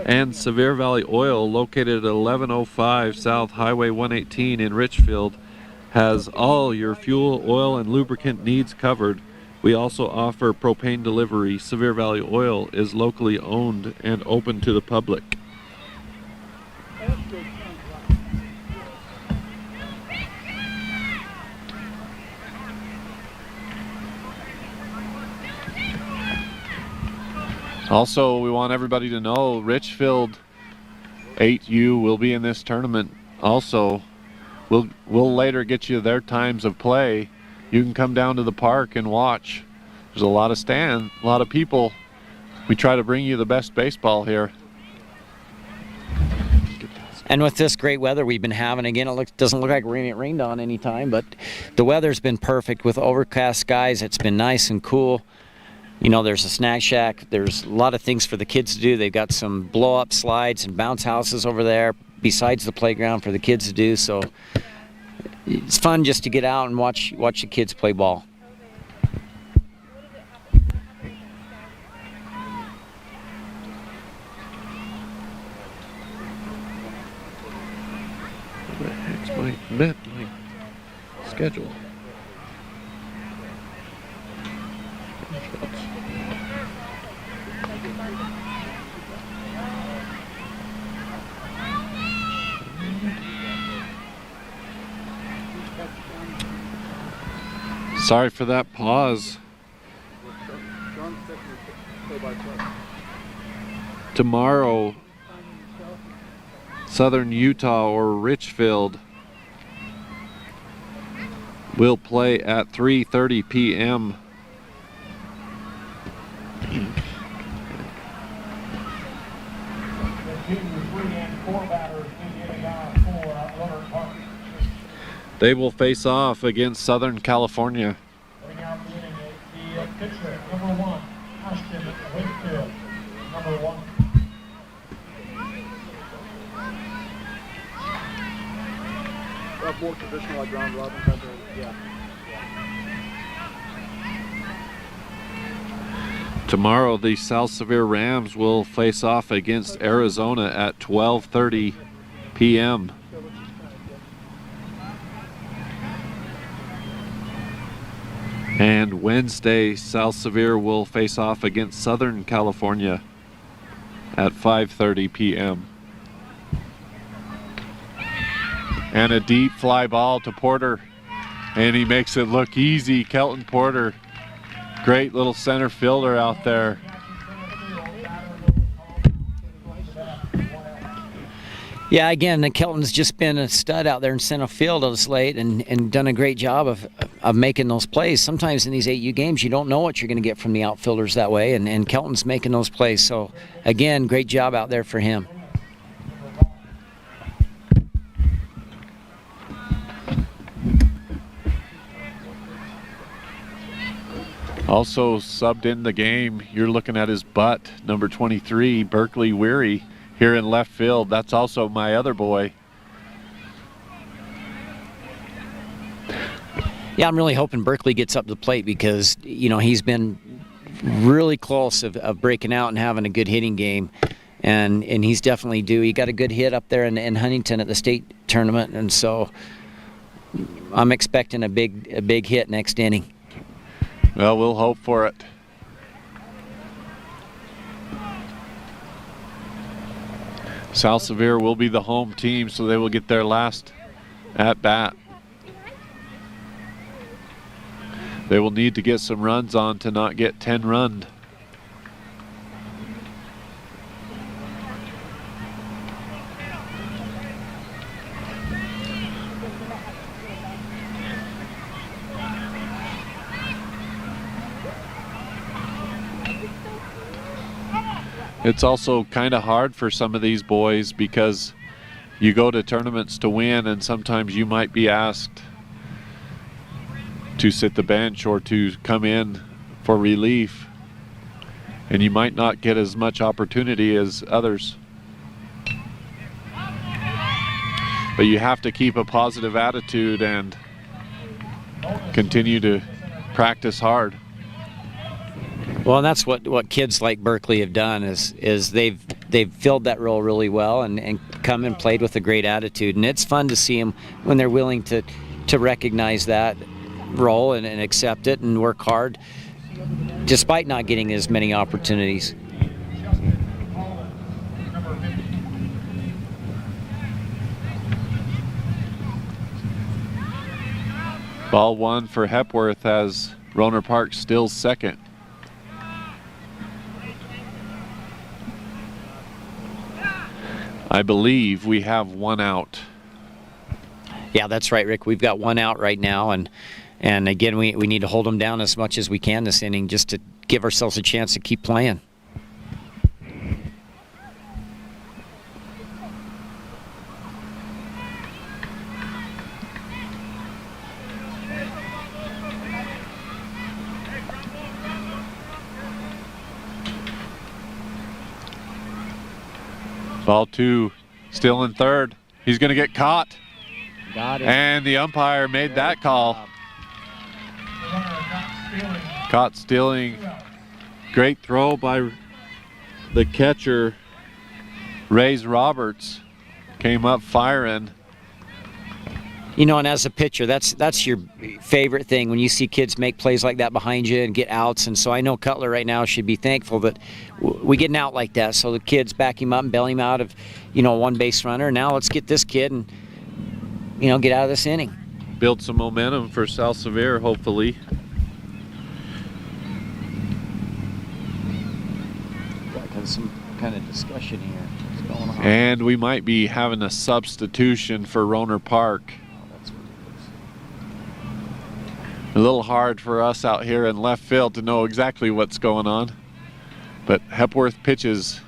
And Sevier Valley Oil, located at 1105 South Highway 118 in Richfield, has all your fuel, oil, and lubricant needs covered. We also offer propane delivery. Sevier Valley Oil is locally owned and open to the public. Also, we want everybody to know Richfield 8U will be in this tournament. Also, we'll later get you their times of play. You can come down to the park and watch. There's a lot of stands, a lot of people. We try to bring you the best baseball here. And with this great weather we've been having, again, doesn't look like we're going to get rained on anytime, but the weather's been perfect with overcast skies. It's been nice and cool. You know, there's a snack shack. There's a lot of things for the kids to do. They've got some blow-up slides and bounce houses over there besides the playground for the kids to do. So it's fun just to get out and watch the kids play ball. What the heck's my schedule? Sorry for that pause. Tomorrow, Southern Utah or Richfield will play at 3:30 p.m. They will face off against Southern California. Coming out the inning, the pitcher, number 1, Ashton Wakefield, number 1. More traditional like round robin type of, yeah. Tomorrow, the South Sevier Rams will face off against Arizona at 12:30 p.m. And Wednesday, South Sevier will face off against Southern California at 5:30 p.m. And a deep fly ball to Porter, and he makes it look easy. Kelton Porter, great little center fielder out there. Yeah, again, Kelton's just been a stud out there in center field as late and done a great job of making those plays. Sometimes in these 8U games, you don't know what you're going to get from the outfielders that way, and Kelton's making those plays. So, again, great job out there for him. Also subbed in the game, you're looking at his butt, number 23, Berkeley Weary, here in left field. That's also my other boy. Yeah, I'm really hoping Berkeley gets up to the plate because, you know, he's been really close of breaking out and having a good hitting game. And he's definitely due. He got a good hit up there in Huntington at the state tournament. And so I'm expecting a big hit next inning. Well, we'll hope for it. South Sevier will be the home team, so they will get their last at bat. They will need to get some runs on to not get 10 run. It's also kind of hard for some of these boys because you go to tournaments to win, and sometimes you might be asked to sit the bench or to come in for relief. and you might not get as much opportunity as others. But you have to keep a positive attitude and continue to practice hard. Well, and that's what kids like Berkeley have done is they've filled that role really well and come and played with a great attitude. And it's fun to see them when they're willing to recognize that role and accept it and work hard despite not getting as many opportunities. Ball one for Hepworth as Roner Park still second. I believe we have one out. Yeah, that's right, Rick. We've got one out right now, and again, we need to hold them down as much as we can this inning just to give ourselves a chance to keep playing. Ball two, still in third. He's going to get caught. Got it. And the umpire made that call. Caught stealing. Great throw by the catcher, Rays Roberts. Came up firing. You know, and as a pitcher, that's your favorite thing when you see kids make plays like that behind you and get outs. And so I know Cutler right now should be thankful that we get an out like that. So the kids back him up and bail him out of, one base runner. Now let's get this kid and, get out of this inning. Build some momentum for South Sevier, hopefully. Got some kind of discussion here. What's going on? And we might be having a substitution for Roner Park. A little hard for us out here in left field to know exactly what's going on. But Hepworth pitches.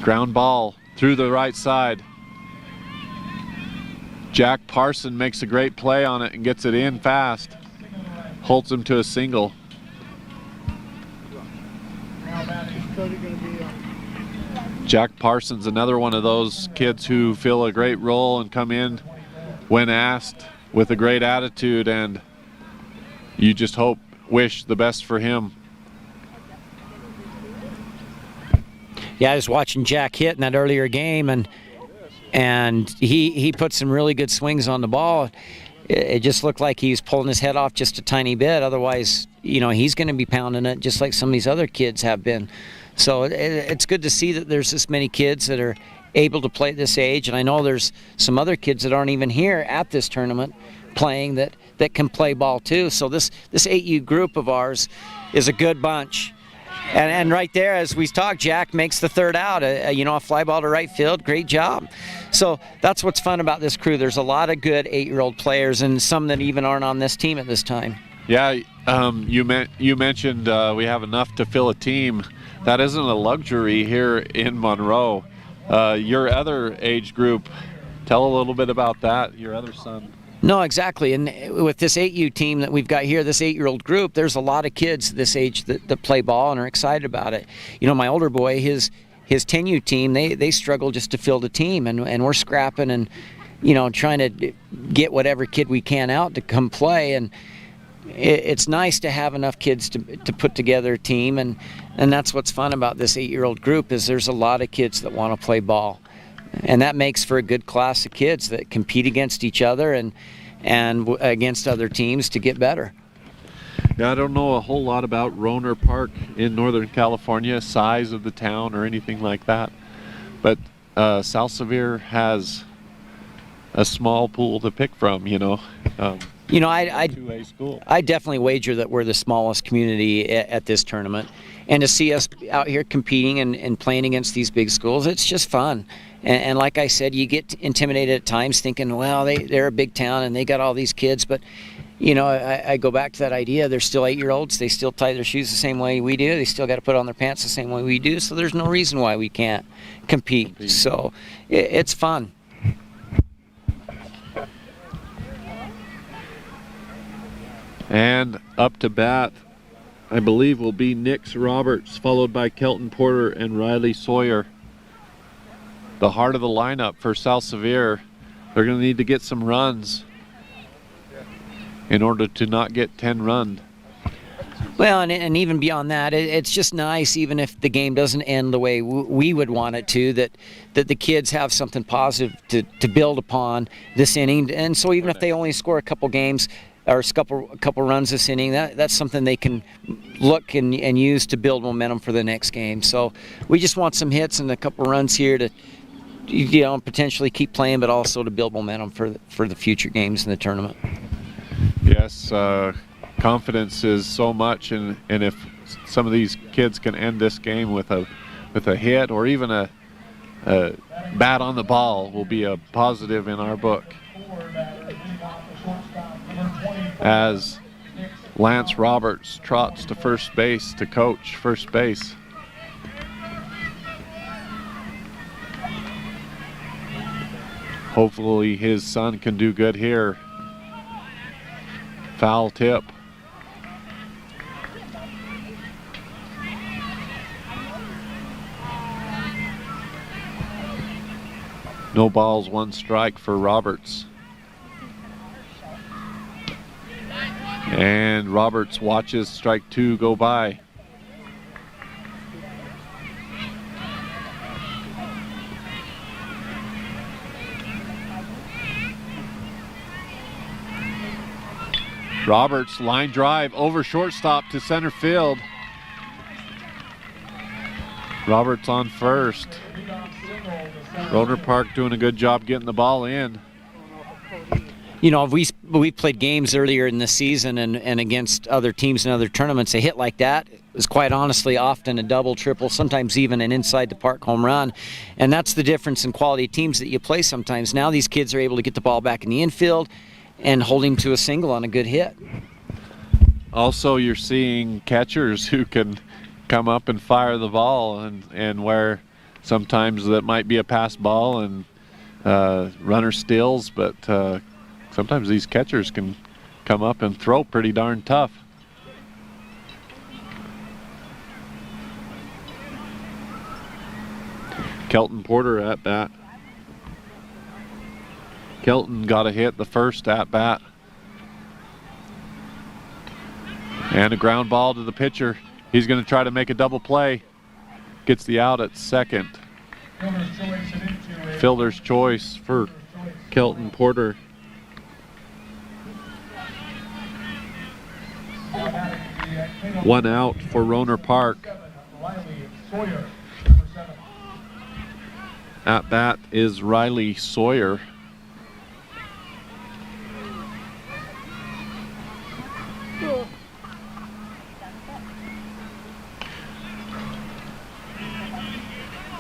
Ground ball through the right side. Jack Parson makes a great play on it and gets it in fast. Holds him to a single. Jack Parsons, another one of those kids who fill a great role and come in when asked with a great attitude, and you just wish the best for him. Yeah, I was watching Jack hit in that earlier game, and he put some really good swings on the ball. It just looked like he was pulling his head off just a tiny bit. Otherwise, he's going to be pounding it just like some of these other kids have been. So it's good to see that there's this many kids that are able to play at this age, and I know there's some other kids that aren't even here at this tournament playing that can play ball too. So this 8U group of ours is a good bunch. And right there, as we talk, Jack makes the third out. A fly ball to right field. Great job. So that's what's fun about this crew. There's a lot of good 8-year-old players, and some that even aren't on this team at this time. Yeah, you mentioned we have enough to fill a team. That isn't a luxury here in Monroe. Your other age group, tell a little bit about that, your other son. No, exactly. And with this 8U team that we've got here, this 8-year-old group, there's a lot of kids this age that play ball and are excited about it. My older boy, his 10U team, they struggle just to fill the team, and we're scrapping and, trying to get whatever kid we can out to come play. And it's nice to have enough kids to put together a team, and that's what's fun about this 8-year-old group is there's a lot of kids that want to play ball. And that makes for a good class of kids that compete against each other and against other teams to get better. Yeah, I don't know a whole lot about Roner Park in Northern California, size of the town or anything like that. But South Sevier has a small pool to pick from, I definitely wager that we're the smallest community at this tournament. And to see us out here competing and playing against these big schools, it's just fun. And like I said, you get intimidated at times thinking, well, they're a big town and they got all these kids. But, I go back to that idea. They're still 8-year-olds. They still tie their shoes the same way we do. They still got to put on their pants the same way we do. So there's no reason why we can't compete. So it's fun. And up to bat I believe, will be Nix Roberts, followed by Kelton Porter and Riley Sawyer. The heart of the lineup for South Sevier. They're going to need to get some runs in order to not get 10 run. Well, and even beyond that, it's just nice, even if the game doesn't end the way we would want it to, that the kids have something positive to build upon this inning. And so even if they only score a couple games or a couple runs this inning, that's something they can look and use to build momentum for the next game. So we just want some hits and a couple runs here to potentially keep playing, but also to build momentum for the future games in the tournament. Yes, confidence is so much, and if some of these kids can end this game with a hit or even a bat on the ball, will be a positive in our book. As Lance Roberts trots to first base to coach first base. Hopefully his son can do good here. Foul tip. No balls, one strike for Roberts. And Roberts watches strike two go by. Roberts line drive over shortstop to center field. Roberts on first. Roder Park doing a good job getting the ball in. We played games earlier in the season and against other teams in other tournaments. A hit like that is quite honestly often a double, triple, sometimes even an inside the park home run. And that's the difference in quality teams that you play sometimes. Now these kids are able to get the ball back in the infield and hold him to a single on a good hit. Also, you're seeing catchers who can come up and fire the ball, and where sometimes that might be a pass ball and runner steals, but sometimes these catchers can come up and throw pretty darn tough. Kelton Porter at bat. Kelton got a hit the first at bat. And a ground ball to the pitcher. He's going to try to make a double play. Gets the out at second. Fielder's choice for Kelton Porter. One out for Roner Park. At bat is Riley Sawyer.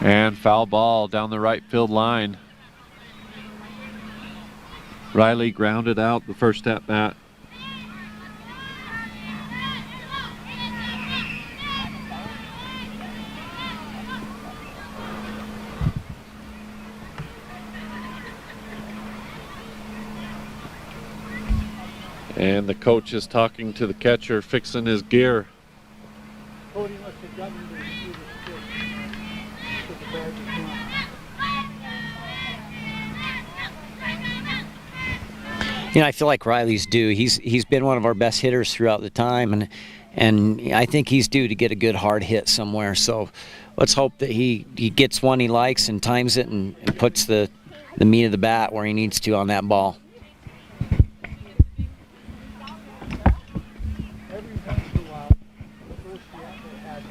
And foul ball down the right field line. Riley grounded out the first at bat. And the coach is talking to the catcher, fixing his gear. Cody must have gotten into the shooter's stick with the bag of I feel like Riley's due. He's been one of our best hitters throughout the time, and I think he's due to get a good hard hit somewhere. So let's hope that he gets one he likes and times it and puts the meat of the bat where he needs to on that ball. every once in a while, the first reactor has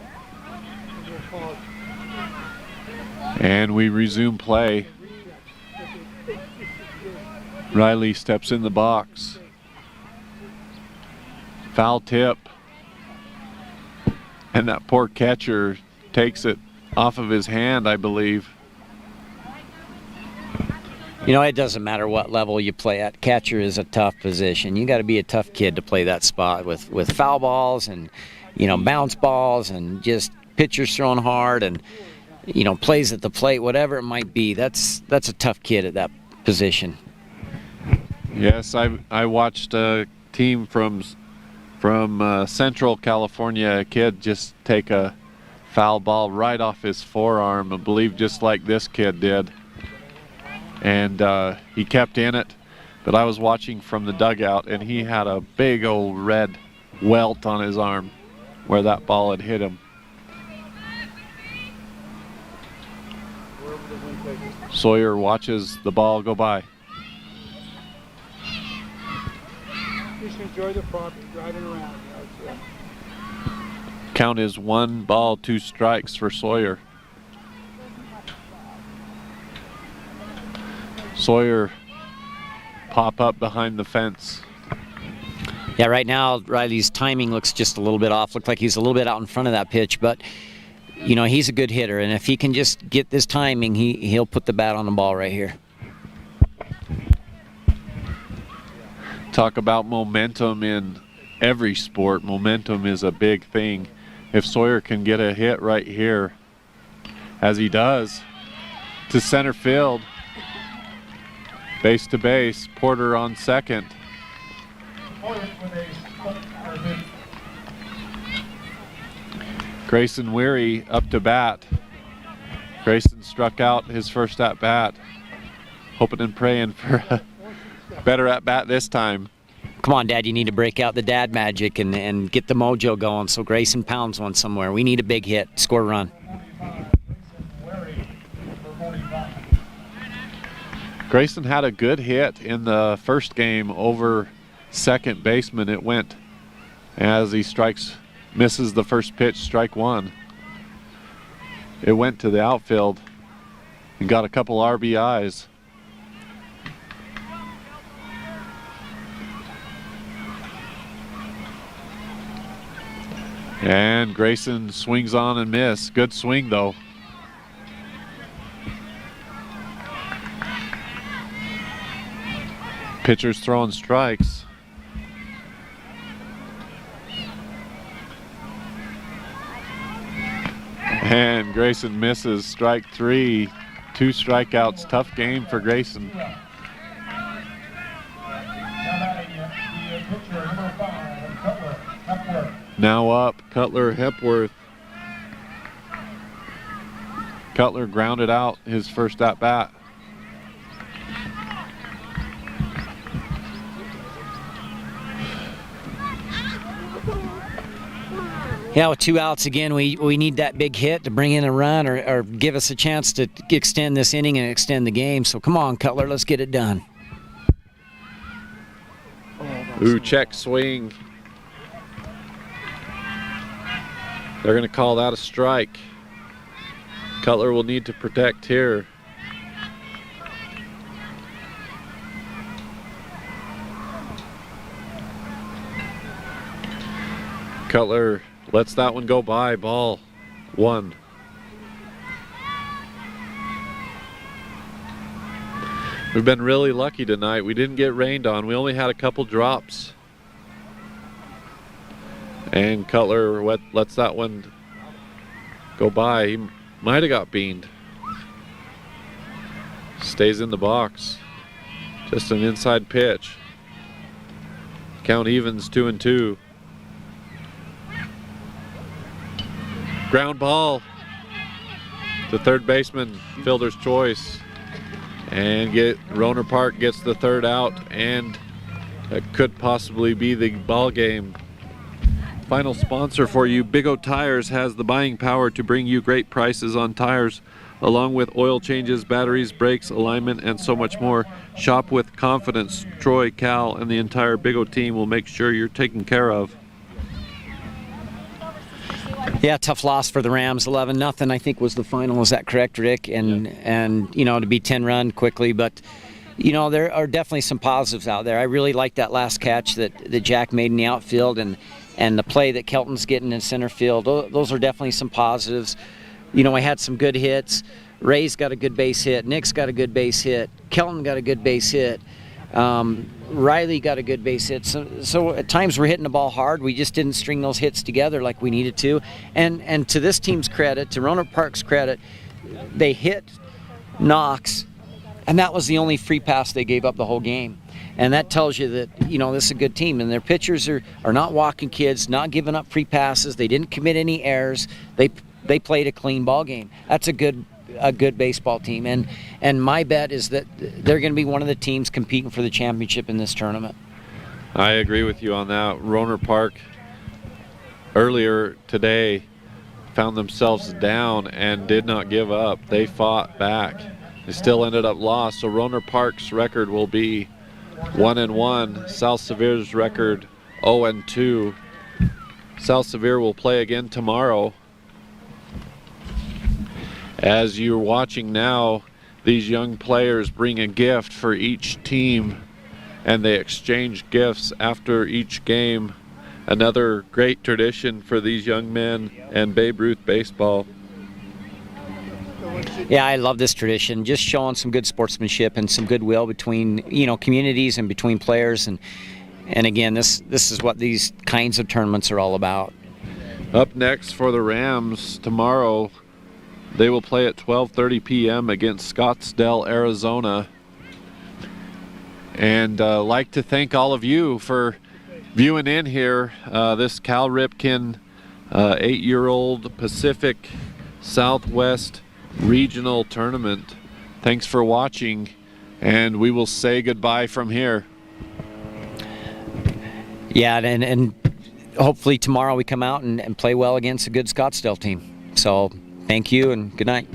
it. And we resume play. Riley steps in the box. Foul tip. And that poor catcher takes it off of his hand, I believe. It doesn't matter what level you play at. Catcher is a tough position. You got to be a tough kid to play that spot with foul balls and, bounce balls and just pitchers throwing hard and, plays at the plate, whatever it might be. That's a tough kid at that position. Yes, I watched a team from from Central California, a kid just take a foul ball right off his forearm, I believe, just like this kid did. And he kept in it, but I was watching from the dugout, and he had a big old red welt on his arm where that ball had hit him. Sawyer watches the ball go by. Just enjoy the property, driving around. Count is 1 ball, 2 strikes for Sawyer. Sawyer pop up behind the fence. Yeah, right now Riley's timing looks just a little bit off. Looked like he's a little bit out in front of that pitch, but you know, he's a good hitter, and if he can just get this timing, he'll put the bat on the ball right here. Talk about momentum in every sport. Momentum is a big thing. If Sawyer can get a hit right here, as he does, to center field, base to base, Porter on second. Grayson Weary up to bat. Grayson struck out his first at bat, hoping and praying for a better at bat this time. Come on, Dad, you need to break out the dad magic and get the mojo going so Grayson pounds one somewhere. We need a big hit, score a run. Grayson had a good hit in the first game over second baseman. It went as he misses the first pitch, strike 1. It went to the outfield and got a couple RBIs. And Grayson swings on and miss. Good swing though. Pitcher's throwing strikes. And Grayson misses, strike 3. 2 strikeouts, tough game for Grayson. Now up, Cutler Hepworth. Cutler grounded out his first at bat. Yeah, with 2 outs again, we need that big hit to bring in a run or give us a chance to extend this inning and extend the game. So come on, Cutler, let's get it done. Ooh, check swing. They're going to call that a strike. Cutler will need to protect here. Cutler lets that one go by, ball 1. We've been really lucky tonight. We didn't get rained on. We only had a couple drops. And Cutler lets that one go by. He might have got beaned. Stays in the box. Just an inside pitch. Count evens 2-2. Ground ball to third baseman, fielder's choice. And Roner Park gets the 3rd out, and that could possibly be the ball game. Final sponsor for you, Big O Tires has the buying power to bring you great prices on tires, along with oil changes, batteries, brakes, alignment, and so much more. Shop with confidence. Troy, Cal, and the entire Big O team will make sure you're taken care of. Yeah, tough loss for the Rams, 11-0 I think was the final. Is that correct, Rick? And you know, to be 10-run quickly, but you know, there are definitely some positives out there. I really like that last catch that Jack made in the outfield, and the play that Kelton's getting in center field. Those are definitely some positives. You know, I had some good hits. Ray's got a good base hit. Nick's got a good base hit. Kelton got a good base hit. Riley got a good base hit. So at times we're hitting the ball hard. We just didn't string those hits together like we needed to. And to this team's credit, to Roner Park's credit, they hit Knox, and that was the only free pass they gave up the whole game. And that tells you that, this is a good team. And their pitchers are not walking kids, not giving up free passes. They didn't commit any errors. They played a clean ball game. That's a good baseball team. And my bet is that they're going to be one of the teams competing for the championship in this tournament. I agree with you on that. Roner Park earlier today found themselves down and did not give up. They fought back. They still ended up lost. So Roner Park's record will be 1-1. South Severe's record 0-2. South Severe will play again tomorrow. As you're watching now, these young players bring a gift for each team, and they exchange gifts after each game. Another great tradition for these young men and Babe Ruth baseball. Yeah, I love this tradition. Just showing some good sportsmanship and some goodwill between, communities and between players. And again, this is what these kinds of tournaments are all about. Up next for the Rams tomorrow, they will play at 12:30 p.m. against Scottsdale, Arizona. And like to thank all of you for viewing in here. This Cal Ripken 8-year-old Pacific Southwest Regional Tournament. Thanks for watching, and we will say goodbye from here. Yeah, and hopefully tomorrow we come out and play well against a good Scottsdale team. So thank you and good night.